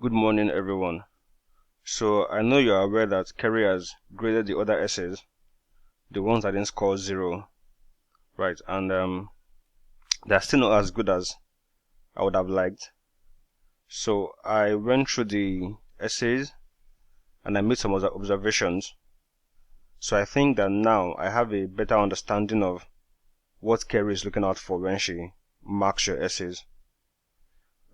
Good morning, everyone. So I know you are aware that Kerry has graded the other essays, the ones that didn't score 0, right? And they're still not as good as I would have liked. So I went through the essays and I made some observations. So I think that now I have a better understanding of what Kerry is looking out for when she marks your essays.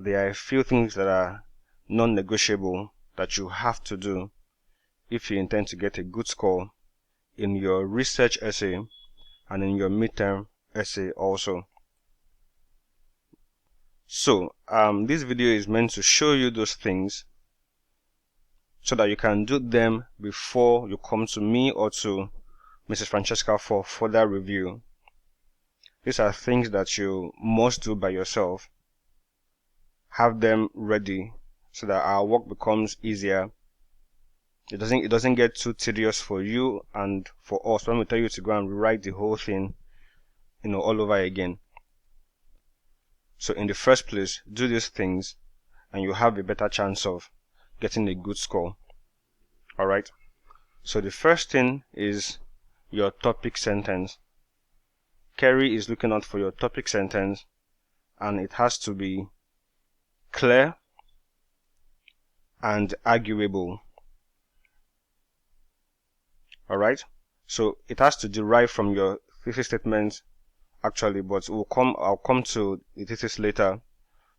There are a few things that are non-negotiable that you have to do if you intend to get a good score in your research essay and in your midterm essay also. So this video is meant to show you those things so that you can do them before you come to me or to Mrs. Francesca for further review. These are things that you must do by yourself. Have them ready so that our work becomes easier. It doesn't get too tedious for you and for us when we tell you to go and rewrite the whole thing, all over again. So in the first place, do these things and you have a better chance of getting a good score. Alright, so the first thing is your topic sentence. Kerry is looking out for your topic sentence and it has to be clear and arguable. Alright, so it has to derive from your thesis statement actually, but I'll come to the thesis later,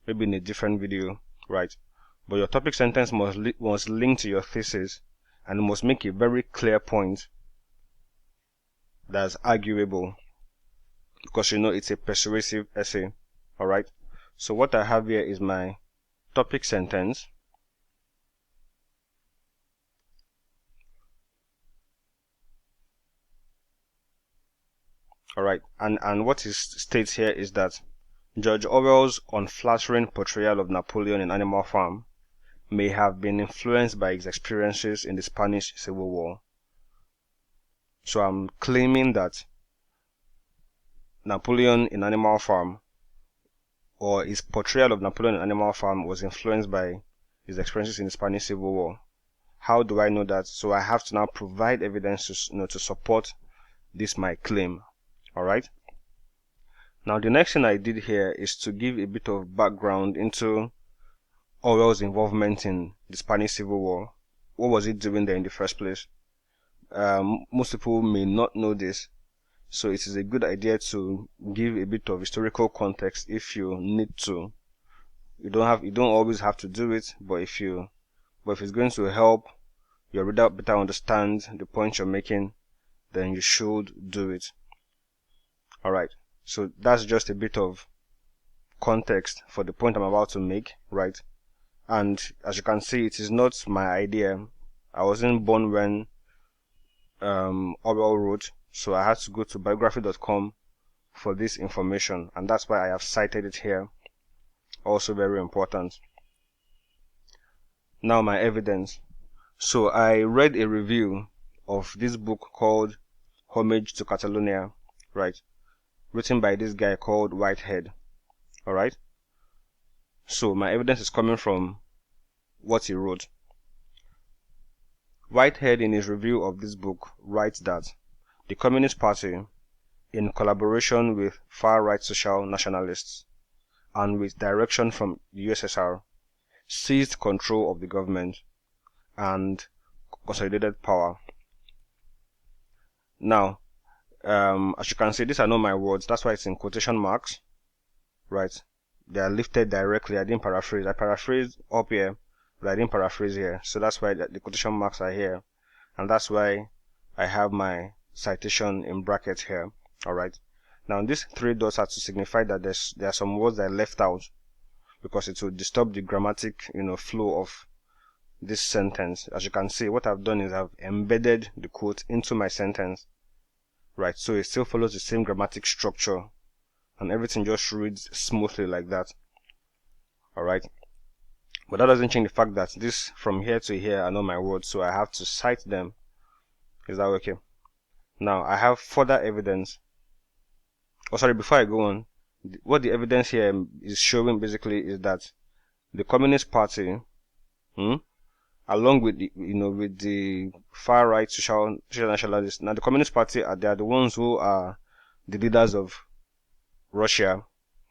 maybe in a different video, right? But your topic sentence must link to your thesis and it must make a very clear point that's arguable, because it's a persuasive essay. Alright, so what I have here is my topic sentence. Alright, and what it states here is that George Orwell's unflattering portrayal of Napoleon in Animal Farm may have been influenced by his experiences in the Spanish Civil War. So I'm claiming that Napoleon in Animal Farm, or his portrayal of Napoleon in Animal Farm, was influenced by his experiences in the Spanish Civil War. How do I know that? So I have to now provide evidence to support this my claim. Alright? Now the next thing I did here is to give a bit of background into Orwell's involvement in the Spanish Civil War. What was he doing there in the first place? Most people may not know this, so it is a good idea to give a bit of historical context if you need to. You don't always have to do it, but if it's going to help your reader better understand the point you're making, then you should do it. Alright, so that's just a bit of context for the point I'm about to make, right? And as you can see, it is not my idea. I wasn't born when Orwell wrote, so I had to go to biography.com for this information, and that's why I have cited it here. Also very important. Now my evidence. So I read a review of this book called Homage to Catalonia, right? Written by this guy called Whitehead. Alright? So my evidence is coming from what he wrote. Whitehead, in his review of this book, writes that the Communist Party, in collaboration with far-right social nationalists and with direction from the USSR, seized control of the government and consolidated power. Now, as you can see, these are not my words, that's why it's in quotation marks, right? They are lifted directly. I didn't paraphrase. I paraphrased up here, but I didn't paraphrase here, so that's why the quotation marks are here, and that's why I have my citation in brackets here. Alright, now these 3 dots are to signify that there are some words that are left out because it will disturb the grammatic flow of this sentence. As you can see, what I've done is I've embedded the quote into my sentence, right? So it still follows the same grammatic structure and everything just reads smoothly like that. Alright, but that doesn't change the fact that this from here to here are not my words, so I have to cite them. Is that okay? Now I have further evidence. Oh, sorry, before I go on, what the evidence here is showing basically is that the Communist Party along with with the far right social nationalists. Now the Communist Party they are the ones who are the leaders of Russia.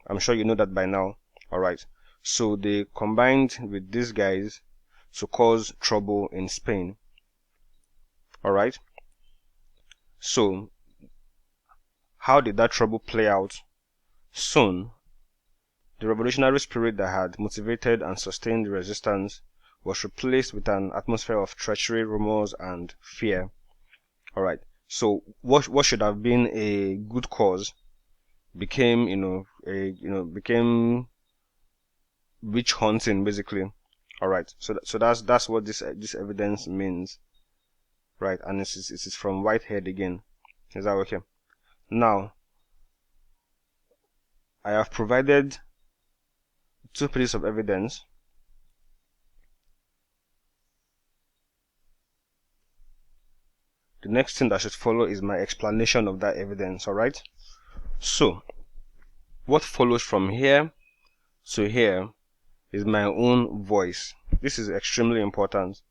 I'm sure you know that by now. All right. So they combined with these guys to cause trouble in Spain. All right. So how did that trouble play out? Soon, the revolutionary spirit that had motivated and sustained the resistance was replaced with an atmosphere of treachery, rumors, and fear. All right. So what should have been a good cause became, became witch hunting, basically. All right. So that's what this evidence means, right? And it is from Whitehead again. Is that okay? Now, I have provided two pieces of evidence. The next thing that should follow is my explanation of that evidence, alright? So, what follows from here to here is my own voice. This is extremely important.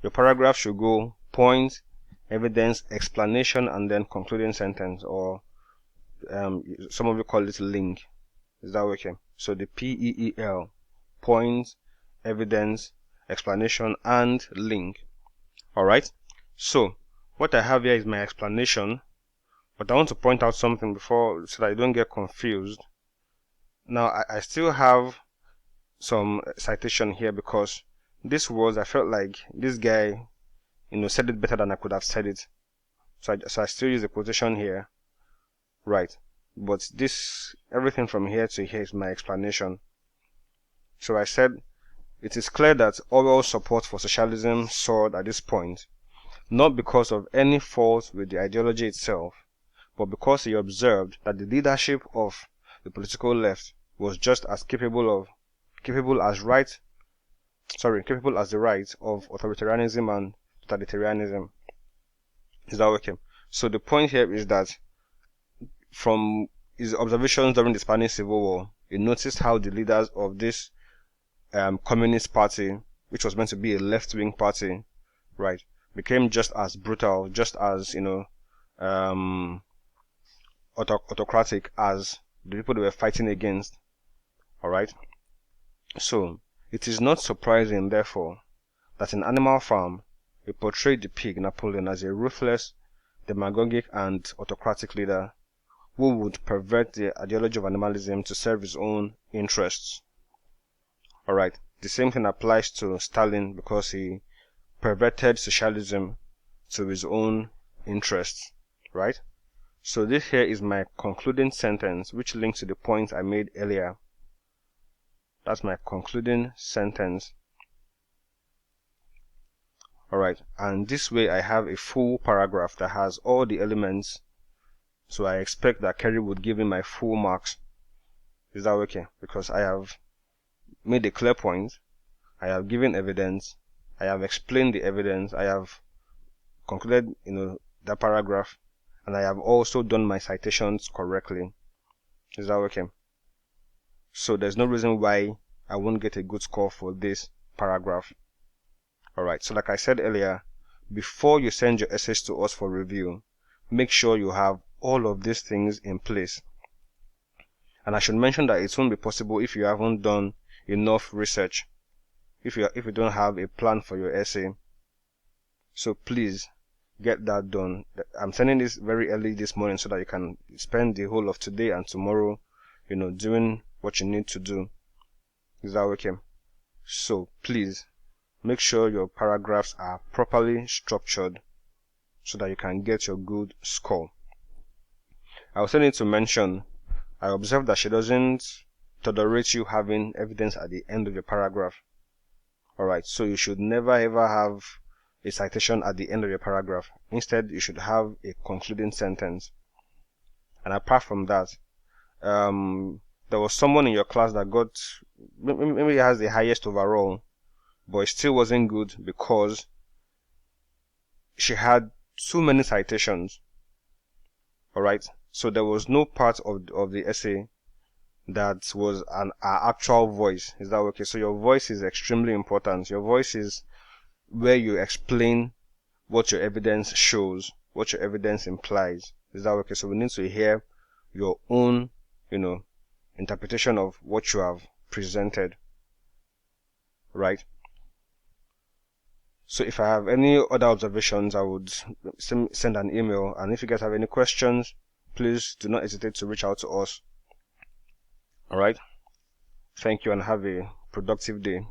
Your paragraph should go point, evidence, explanation, and then concluding sentence, or some of you call it link. Is that okay? So the PEEL, point, evidence, explanation, and link. Alright? So, what I have here is my explanation, but I want to point out something before so that I don't get confused. Now, I still have some citation here because this was, I felt like this guy, said it better than I could have said it. So I still use the quotation here. Right. But everything from here to here is my explanation. So I said, it is clear that Orwell's support for socialism soared at this point, not because of any fault with the ideology itself, but because he observed that the leadership of the political left was just as capable as the right of authoritarianism and totalitarianism. Is that okay? So the point here is that from his observations during the Spanish Civil War, he noticed how the leaders of this Communist Party, which was meant to be a left-wing party, right, became just as brutal, just as autocratic as the people they were fighting against. All right. So it is not surprising, therefore, that in Animal Farm, he portrayed the pig Napoleon as a ruthless, demagogic, and autocratic leader who would pervert the ideology of animalism to serve his own interests. Alright, the same thing applies to Stalin because he perverted socialism to his own interests, right? So this here is my concluding sentence, which links to the point I made earlier. That's my concluding sentence. Alright, and this way I have a full paragraph that has all the elements. So I expect that Kerry would give me my full marks. Is that okay? Because I have made a clear point, I have given evidence, I have explained the evidence, I have concluded, that paragraph, and I have also done my citations correctly. Is that okay? So there's no reason why I won't get a good score for this paragraph. Alright, so like I said earlier, before you send your essays to us for review, make sure you have all of these things in place. And I should mention that it won't be possible if you haven't done enough research, if you don't have a plan for your essay. So please get that done. I'm sending this very early this morning so that you can spend the whole of today and tomorrow, doing what you need to do. Is that okay? So please make sure your paragraphs are properly structured so that you can get your good score. I also need to mention, I observed that she doesn't tolerate you having evidence at the end of your paragraph. Alright, so you should never ever have a citation at the end of your paragraph. Instead, you should have a concluding sentence. And apart from that, there was someone in your class that got, maybe has the highest overall, but it still wasn't good because she had too many citations. Alright, so there was no part of the essay that was our actual voice. Is that okay? So your voice is extremely important. Your voice is where you explain what your evidence shows, what your evidence implies. Is that okay? So we need to hear your own, interpretation of what you have presented, right? So if I have any other observations, I would send an email. And if you guys have any questions, please do not hesitate to reach out to us. All right. Thank you and have a productive day.